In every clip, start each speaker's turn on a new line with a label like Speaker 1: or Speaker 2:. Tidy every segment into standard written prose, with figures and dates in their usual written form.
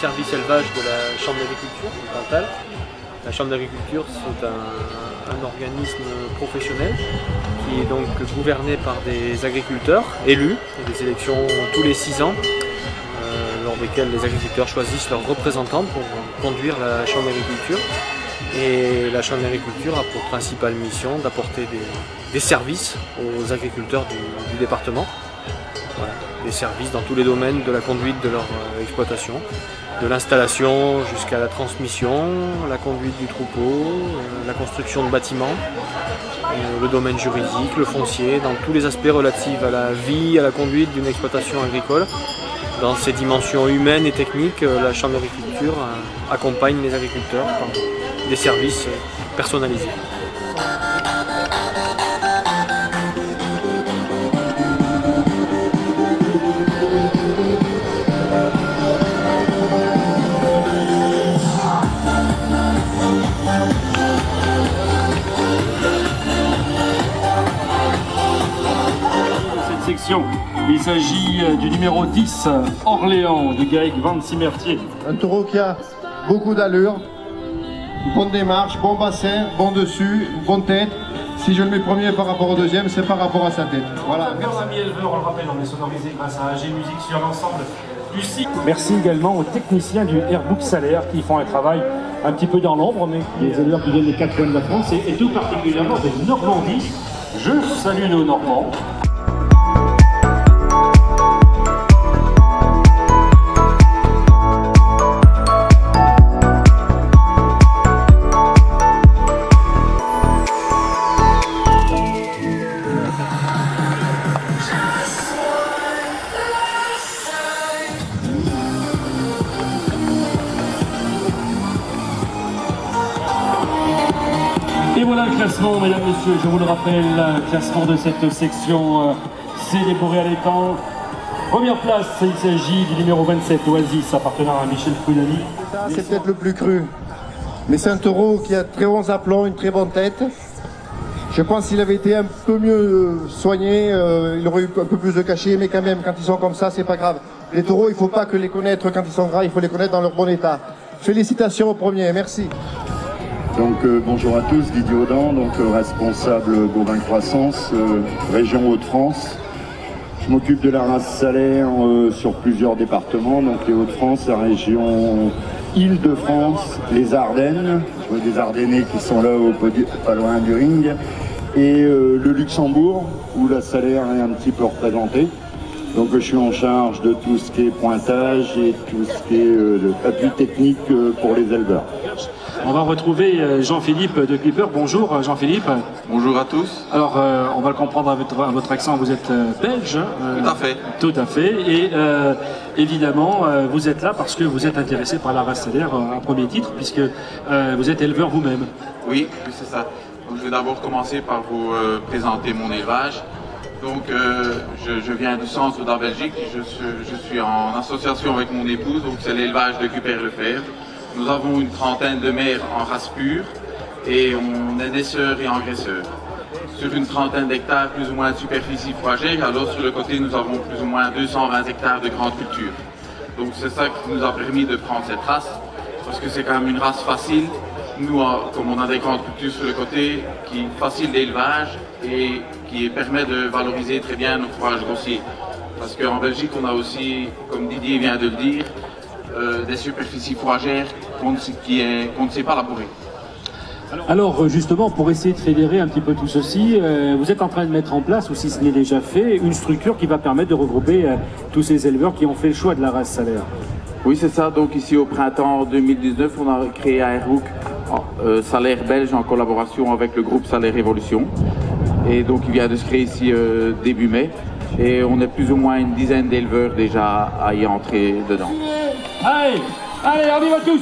Speaker 1: service élevage de la Chambre d'agriculture du Cantal. La Chambre d'agriculture, c'est un organisme professionnel qui est donc gouverné par des agriculteurs élus. Il y a des élections tous les 6 ans, lors desquelles les agriculteurs choisissent leurs représentants pour conduire la Chambre d'agriculture. Et la Chambre d'agriculture a pour principale mission d'apporter des services aux agriculteurs du département. Voilà, des services dans tous les domaines de la conduite de leur exploitation, de l'installation jusqu'à la transmission, la conduite du troupeau, la construction de bâtiments, le domaine juridique, le foncier, dans tous les aspects relatifs à la vie, à la conduite d'une exploitation agricole. Dans ses dimensions humaines et techniques, la Chambre d'agriculture accompagne les agriculteurs par des services personnalisés.
Speaker 2: Il s'agit du numéro 10, Orléans, de Gaëc Van Simertier.
Speaker 3: Un taureau qui a beaucoup d'allure, bonne démarche, bon bassin, bon dessus, bonne tête. Si je le mets premier par rapport au deuxième, c'est par rapport à sa tête. Voilà.
Speaker 2: Merci amis éleveurs, on le rappelle, on est sonorisé grâce à AG Musique sur l'ensemble du site. Merci également aux techniciens du Airbook Salaire qui font un travail un petit peu dans l'ombre, mais les éleveurs qui viennent des 4 coins de la France et tout particulièrement de Normandie. Je salue nos Normands. Et voilà le classement, mesdames, messieurs, je vous le rappelle, le classement de cette section C des Boréalétans. Première place, il s'agit du numéro 27, Oasis, appartenant à Michel Frullani.
Speaker 3: C'est peut-être le plus cru, mais c'est un taureau qui a très bons aplombs, une très bonne tête. Je pense qu'il avait été un peu mieux soigné, il aurait eu un peu plus de cachet, mais quand même, quand ils sont comme ça, c'est pas grave. Les taureaux, il ne faut pas que les connaître quand ils sont gras, il faut les connaître dans leur bon état. Félicitations au premier, merci.
Speaker 4: Donc bonjour à tous, Didier Audin, donc responsable bovin croissance, région Hauts-de-France. Je m'occupe de la race salaire sur plusieurs départements, donc les Hauts-de-France, la région Île-de-France, les Ardennes, je vois des Ardennais qui sont là au pas loin du ring, et le Luxembourg, où la salaire est un petit peu représentée. Donc je suis en charge de tout ce qui est pointage et tout ce qui est appui technique pour les éleveurs.
Speaker 2: On va retrouver Jean-Philippe de Clipper. Bonjour Jean-Philippe.
Speaker 5: Bonjour à tous.
Speaker 2: Alors on va le comprendre à votre accent, vous êtes belge.
Speaker 5: Tout à fait.
Speaker 2: Tout à fait. Et évidemment, vous êtes là parce que vous êtes intéressé par la race salaire à premier titre, puisque vous êtes éleveur vous-même.
Speaker 5: Oui, c'est ça. Donc, je vais d'abord commencer par vous présenter mon élevage. Donc je viens du centre de la Belgique, je suis en association avec mon épouse, donc c'est l'élevage de Cuper-le-Fer. Nous avons une trentaine de mères en race pure et on est naisseurs et engraisseurs. Sur une trentaine d'hectares, plus ou moins de superficie fourragère, alors sur le côté nous avons plus ou moins 220 hectares de grande culture. Donc c'est ça qui nous a permis de prendre cette race, parce que c'est quand même une race facile. Nous, comme on a des grandes cultures sur le côté, qui est facile d'élevage et qui permet de valoriser très bien nos fourrages grossiers. Parce qu'en Belgique, on a aussi, comme Didier vient de le dire, des superficies fourragères qu'on ne sait pas labourer.
Speaker 2: Alors justement, pour essayer de fédérer un petit peu tout ceci, vous êtes en train de mettre en place, ou si ce n'est déjà fait, une structure qui va permettre de regrouper tous ces éleveurs qui ont fait le choix de la race salaire.
Speaker 5: Oui, c'est ça. Donc ici, au printemps 2019, on a créé un Airbook salaire belge en collaboration avec le groupe Salaire Révolution. Et donc il vient de se créer ici début mai. Et on est plus ou moins une dizaine d'éleveurs déjà à y entrer dedans.
Speaker 2: Allez, allez, on y va tous.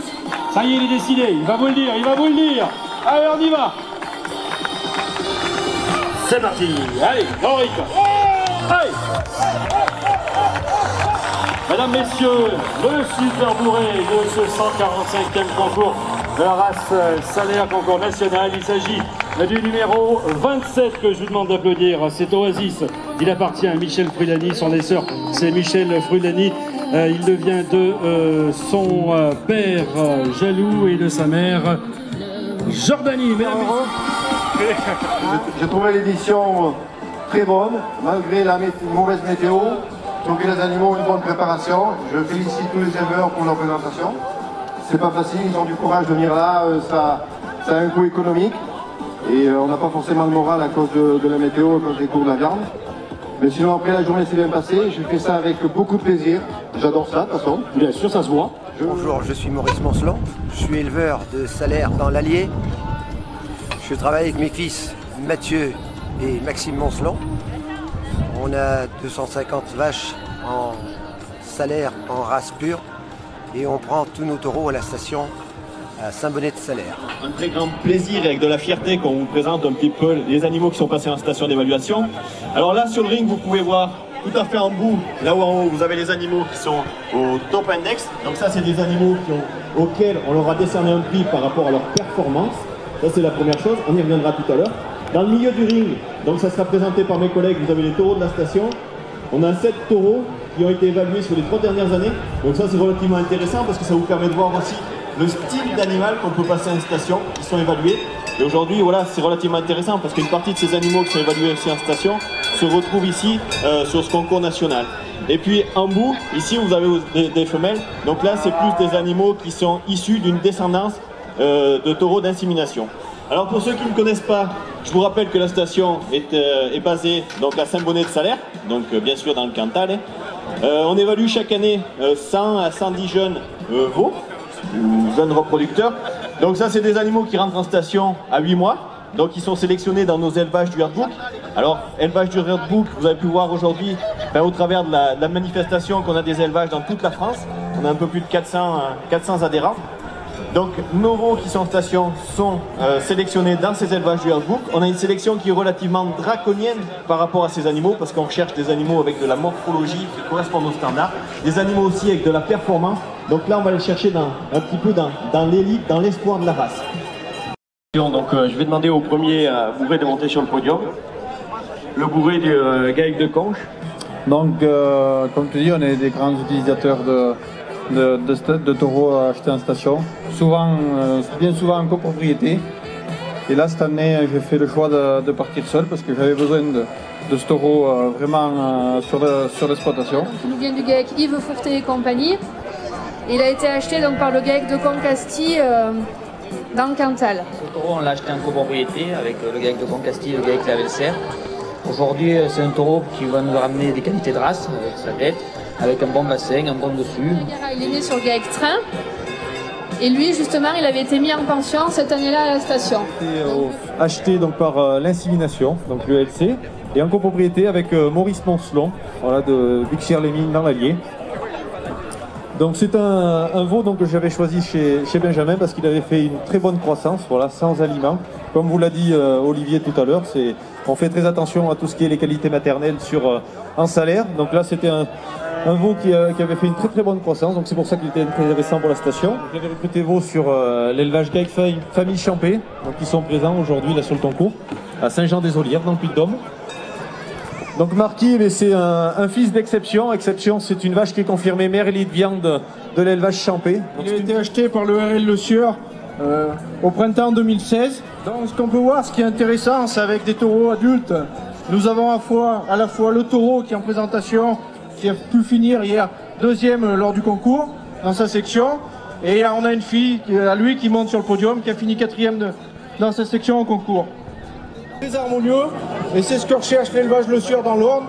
Speaker 2: Ça y est, il est décidé, il va vous le dire, il va vous le dire. Allez, on y va. C'est parti. Allez, grand rythme. Allez. Mesdames, messieurs, le super bourré de ce 145e concours de la race salaire, concours national. Il s'agit du numéro 27 que je vous demande d'applaudir. C'est Oasis. Il appartient à Michel Frullani, son naisseur, c'est Michel Frullani. Il le vient de son père Jaloux et de sa mère Jordanie.
Speaker 3: J'ai trouvé l'édition très bonne, malgré la mauvaise météo. J'ai trouvé les animaux une bonne préparation. Je félicite tous les éleveurs pour leur présentation. C'est pas facile, ils ont du courage de venir là, ça a un coût économique. Et on n'a pas forcément le moral à cause de la météo, à cause des cours de la viande. Mais sinon, après, la journée s'est bien passée. J'ai fait ça avec beaucoup de plaisir. J'adore ça, de toute façon.
Speaker 2: Bien sûr, ça se voit.
Speaker 6: Bonjour, je suis Maurice Moncelon. Je suis éleveur de Salaire dans l'Allier. Je travaille avec mes fils Mathieu et Maxime Moncelon. On a 250 vaches en Salaire, en race pure. Et on prend tous nos taureaux à la station à Saint-Bonnet-de-Salaire.
Speaker 7: Un très grand plaisir et avec de la fierté qu'on vous présente un petit peu les animaux qui sont passés en station d'évaluation. Alors là sur le ring vous pouvez voir tout à fait en bout, là où en haut vous avez les animaux qui sont au top index. Donc ça c'est des animaux auxquels on leur a décerné un prix par rapport à leur performance. Ça c'est la première chose, on y reviendra tout à l'heure. Dans le milieu du ring, donc ça sera présenté par mes collègues, vous avez les taureaux de la station. On a 7 taureaux qui ont été évalués sur les 3 dernières années. Donc ça c'est relativement intéressant parce que ça vous permet de voir aussi le style d'animal qu'on peut passer à une station, qui sont évalués. Et aujourd'hui, voilà, c'est relativement intéressant parce qu'une partie de ces animaux qui sont évalués aussi en station se retrouvent ici sur ce concours national. Et puis en bout, ici vous avez des femelles. Donc là, c'est plus des animaux qui sont issus d'une descendance de taureaux d'insémination. Alors pour ceux qui ne connaissent pas, je vous rappelle que la station est basée donc à Saint-Bonnet-de-Salaire, donc bien sûr dans le Cantal. On évalue chaque année 100 à 110 jeunes veaux, ou jeunes reproducteurs. Donc ça c'est des animaux qui rentrent en station à 8 mois. Donc ils sont sélectionnés dans nos élevages du Herdbook. Alors élevage du Herdbook, vous avez pu voir aujourd'hui au travers de la manifestation qu'on a des élevages dans toute la France. On a un peu plus de 400 adhérents. Donc nos veaux qui sont en station sont sélectionnés dans ces élevages du Herdbook. On a une sélection qui est relativement draconienne par rapport à ces animaux parce qu'on recherche des animaux avec de la morphologie qui correspondent aux standards, des animaux aussi avec de la performance. Donc là on va les chercher un petit peu dans l'élite, dans l'espoir de la race. Donc je vais demander au premier bourré de monter sur le podium. Le bourré du GAEC de Conches.
Speaker 8: Donc comme tu dis, on est des grands utilisateurs de taureaux achetés en station, bien souvent en copropriété. Et là cette année j'ai fait le choix de partir seul parce que j'avais besoin de ce taureau vraiment sur l'exploitation.
Speaker 9: Il vient du GAEC Yves Fourté et compagnie. Il a été acheté donc par le GAEC de Concastille dans le Cantal.
Speaker 10: Ce taureau on l'a acheté en copropriété avec le GAEC de Concastille et le GAEC Lavelser. Aujourd'hui c'est un taureau qui va nous ramener des qualités de race avec sa tête, avec un bon bassin, un bon dessus.
Speaker 9: Il est né sur le GAEC Train et lui justement il avait été mis en pension cette année-là à la station.
Speaker 8: Acheté donc par l'insémination, donc le LC, et en copropriété avec Maurice Moncelon, voilà, de Buxières-les-Mines dans l'Allier. Donc c'est un veau donc, que j'avais choisi chez Benjamin parce qu'il avait fait une très bonne croissance, voilà, sans aliments. Comme vous l'a dit Olivier tout à l'heure, on fait très attention à tout ce qui est les qualités maternelles en Salaire. Donc là c'était un veau qui avait fait une très très bonne croissance, donc c'est pour ça qu'il était intéressant pour la station. J'avais recruté veau sur l'élevage GAEC Famille Champé, donc ils sont présents aujourd'hui là sur le concours, à Saint-Jean-des-Olières dans le Puy-de-Dôme. Donc Marquis, c'est un fils d'Exception. Exception, c'est une vache qui est confirmée mère élite viande de l'élevage Champé.
Speaker 11: Il a été acheté par le RL Le Sieur au printemps 2016. Donc ce qu'on peut voir, ce qui est intéressant, c'est avec des taureaux adultes. Nous avons à la fois le taureau qui est en présentation, qui a pu finir hier deuxième lors du concours dans sa section. Et on a une fille à lui qui monte sur le podium, qui a fini quatrième dans sa section au concours. Très harmonieux, et c'est ce que recherche l'élevage Le Sieur dans l'Orne.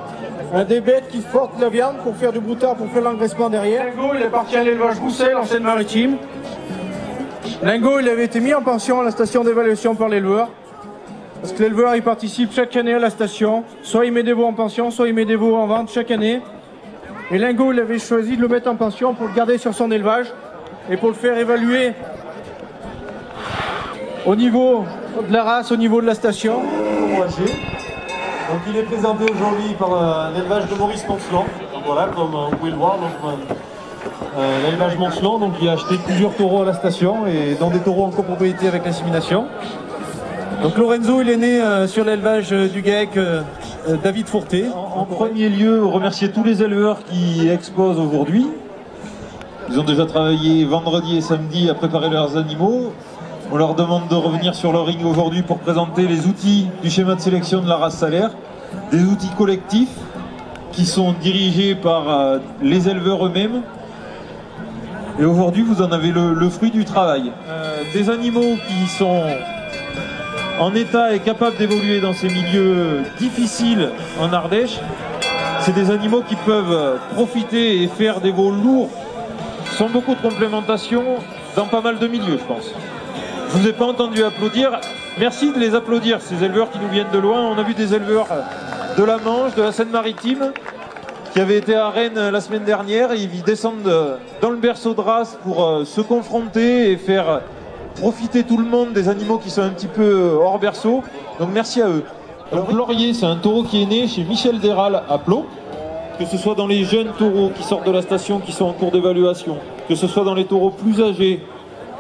Speaker 11: Des bêtes qui portent la viande pour faire du broutard, pour faire l'engraissement derrière. Lingo, il appartient à l'élevage Roussel en Seine-Maritime. Lingo, il avait été mis en pension à la station d'évaluation par l'éleveur. Parce que l'éleveur, il participe chaque année à la station. Soit il met des veaux en pension, soit il met des veaux en vente chaque année. Et Lingo, il avait choisi de le mettre en pension pour le garder sur son élevage et pour le faire évaluer au niveau de la race, au niveau de la station.
Speaker 8: Donc il est présenté aujourd'hui par l'élevage de Maurice Moncelon. Voilà, comme vous pouvez le voir, l'élevage Moncelon, donc il a acheté plusieurs taureaux à la station et dont des taureaux en copropriété avec l'insémination. Donc Lorenzo, il est né sur l'élevage du GAEC David Fourté. En premier lieu, remercier tous les éleveurs qui exposent aujourd'hui. Ils ont déjà travaillé vendredi et samedi à préparer leurs animaux. On leur demande de revenir sur le ring aujourd'hui pour présenter les outils du schéma de sélection de la race salaire. Des outils collectifs qui sont dirigés par les éleveurs eux-mêmes. Et aujourd'hui, vous en avez le fruit du travail. Des animaux qui sont en état et capables d'évoluer dans ces milieux difficiles en Ardèche. C'est des animaux qui peuvent profiter et faire des veaux lourds sans beaucoup de complémentation dans pas mal de milieux, je pense. Je ne vous ai pas entendu applaudir. Merci de les applaudir, ces éleveurs qui nous viennent de loin. On a vu des éleveurs de la Manche, de la Seine-Maritime, qui avaient été à Rennes la semaine dernière. Et ils descendent dans le berceau de race pour se confronter et faire profiter tout le monde des animaux qui sont un petit peu hors berceau. Donc merci à eux. Alors Laurier, c'est un taureau qui est né chez Michel Déral à Plot. Que ce soit dans les jeunes taureaux qui sortent de la station, qui sont en cours d'évaluation, que ce soit dans les taureaux plus âgés,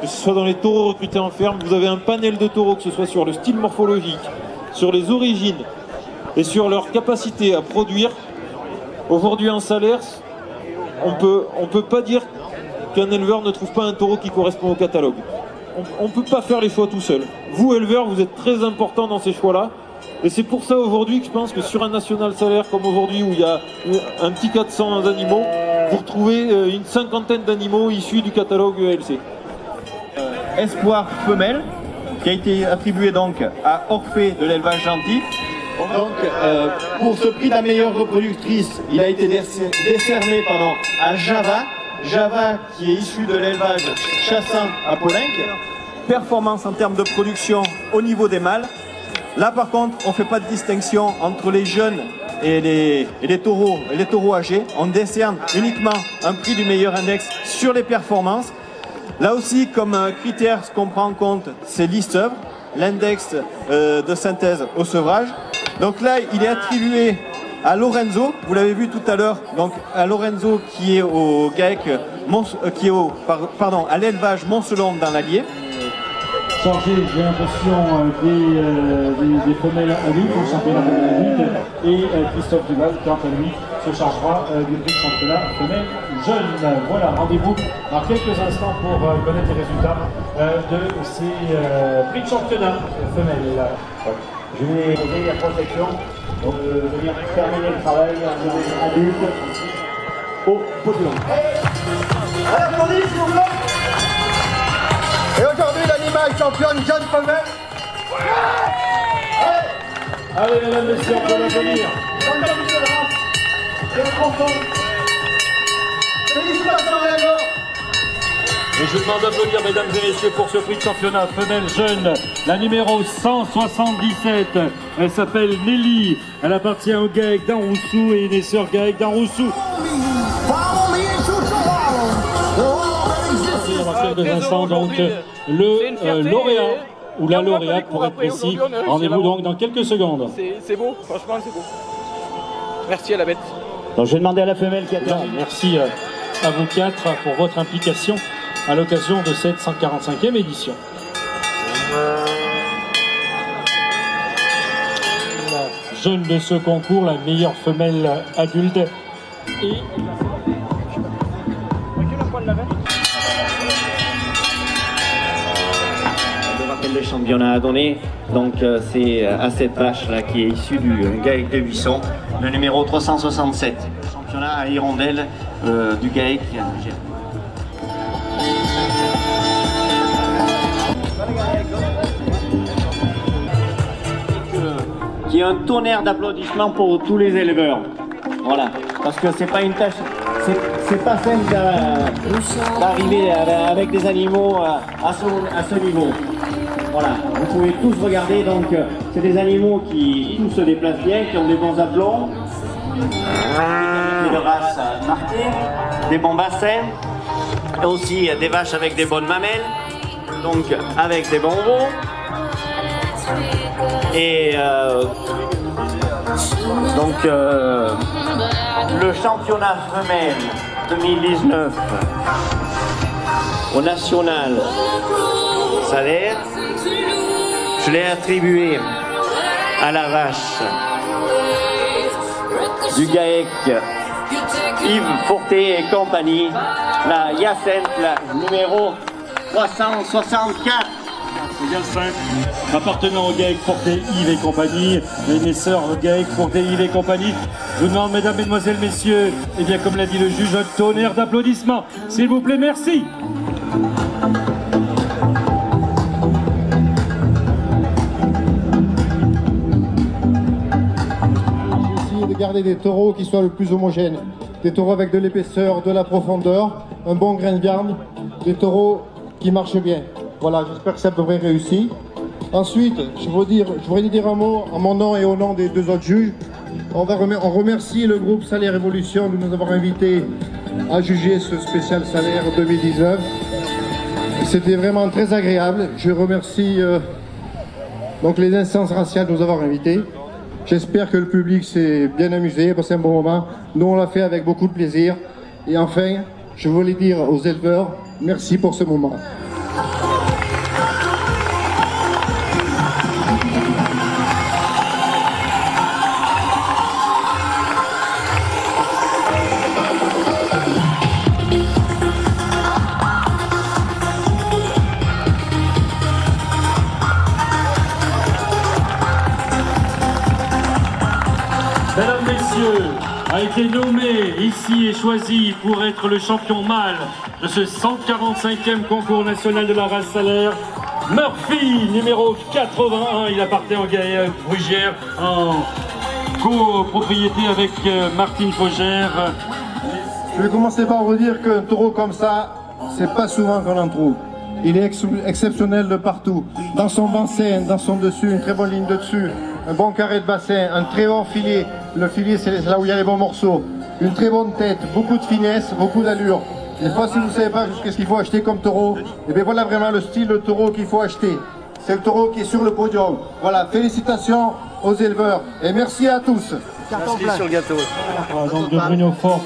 Speaker 8: que ce soit dans les taureaux recrutés en ferme, vous avez un panel de taureaux, que ce soit sur le style morphologique, sur les origines et sur leur capacité à produire. Aujourd'hui en Salers, on peut pas dire qu'un éleveur ne trouve pas un taureau qui correspond au catalogue. On ne peut pas faire les choix tout seul. Vous, éleveurs, vous êtes très importants dans ces choix-là. Et c'est pour ça aujourd'hui que je pense que sur un national salaire comme aujourd'hui, où il y a un petit 400 animaux, vous retrouvez une cinquantaine d'animaux issus du catalogue ELC.
Speaker 7: Espoir femelle, qui a été attribué donc à Orphée de l'élevage gentil. Donc, pour ce prix de la meilleure reproductrice, il a été décerné à Java. Java qui est issu de l'élevage chassant à Polenc. Performance en termes de production au niveau des mâles. Là par contre, on ne fait pas de distinction entre les jeunes et les taureaux âgés. On décerne uniquement un prix du meilleur index sur les performances. Là aussi, comme critère, ce qu'on prend en compte, c'est l'ISEUVRE, l'index de synthèse au sevrage. Donc là, il est attribué à Lorenzo, vous l'avez vu tout à l'heure, donc à Lorenzo qui est au GAEC, à l'élevage Moncelon dans l'Allier.
Speaker 2: Chargé, j'ai l'impression, des femelles adultes, au championnat femelle adulte, et Christophe Duval, quant à lui, se chargera du prix de championnat femelle jeune. Voilà, rendez-vous dans quelques instants pour connaître les résultats de ces prix de championnat femelle. Je vais poser la protection, donc venir terminer le travail en adulte au potelon.
Speaker 3: Applaudissez, s'il vous plaît. Et aujourd'hui, l'animal championne jeune femelle.
Speaker 2: Allez, mesdames, messieurs, on peut l'applaudir.
Speaker 3: Félicitations, Léo.
Speaker 2: Et je demande d'applaudir, mesdames et messieurs, pour ce prix de championnat femelle jeune, la numéro 177. Elle s'appelle Nelly. Elle appartient au GAEC d'Anroussou et une sœur GAEC d'Anroussou. Dans quelques instants, donc, le lauréat, ou la lauréate pour être précis. Rendez-vous donc dans quelques secondes.
Speaker 1: C'est beau, franchement, c'est beau. Merci à la bête.
Speaker 2: Donc, je vais demander à la femelle qui a terminé. Merci à vous quatre pour votre implication à l'occasion de cette 145e édition. La jeune de ce concours, la meilleure femelle adulte. Et
Speaker 12: le championnat a donné, donc c'est à cette vache là qui est issue du GAEC de Buisson, le numéro 367, championnat à hirondelle du GAEC. Qui est un tonnerre d'applaudissements pour tous les éleveurs. Voilà, parce que c'est pas une tâche, c'est pas simple d'arriver avec des animaux à ce niveau. Voilà, vous pouvez tous regarder, donc c'est des animaux qui tous se déplacent bien, qui ont des bons aplombs, des races marquées, des bons bassins, et aussi des vaches avec des bonnes mamelles, donc avec des bons veaux. Et donc le championnat femelle 2019 au national salaire, je l'ai attribué à la vache du GAEC Yves Fourté et compagnie, la Hyacinthe, la numéro 364.
Speaker 2: Hyacinthe, appartenant au GAEC Fourté, Yves et compagnie, les sœurs GAEC Fourté, Yves et compagnie. Je vous demande, mesdames, mesdemoiselles, messieurs, et bien comme l'a dit le juge, un tonnerre d'applaudissements. S'il vous plaît, merci.
Speaker 3: De garder des taureaux qui soient le plus homogènes, des taureaux avec de l'épaisseur, de la profondeur, un bon grain de viande, des taureaux qui marchent bien. Voilà, j'espère que ça devrait réussir. Ensuite, je voudrais dire un mot en mon nom et au nom des deux autres juges. On remercie le groupe Salaire Révolution de nous avoir invités à juger ce spécial salaire 2019. C'était vraiment très agréable. Je remercie donc les instances raciales de nous avoir invités. J'espère que le public s'est bien amusé, passé un bon moment. Nous, on l'a fait avec beaucoup de plaisir. Et enfin, je voulais dire aux éleveurs, merci pour ce moment.
Speaker 2: Mesdames, Messieurs, a été nommé ici et choisi pour être le champion mâle de ce 145e concours national de la race salaire. Murphy, numéro 81, il appartient au GAEC Brugère en copropriété avec Martine Faugère.
Speaker 3: Je vais commencer par vous dire qu'un taureau comme ça, c'est pas souvent qu'on en trouve. Il est exceptionnel de partout. Dans son bassin, dans son dessus, une très bonne ligne de dessus, un bon carré de bassin, un très bon filet. Le filet, c'est là où il y a les bons morceaux. Une très bonne tête, beaucoup de finesse, beaucoup d'allure. Des fois, si vous ne savez pas qu'est-ce qu'il faut acheter comme taureau, et bien voilà vraiment le style de taureau qu'il faut acheter. C'est le taureau qui est sur le podium. Voilà, félicitations aux éleveurs et merci à tous.
Speaker 6: Merci sur le gâteau.
Speaker 2: Donc de Bruno Fort.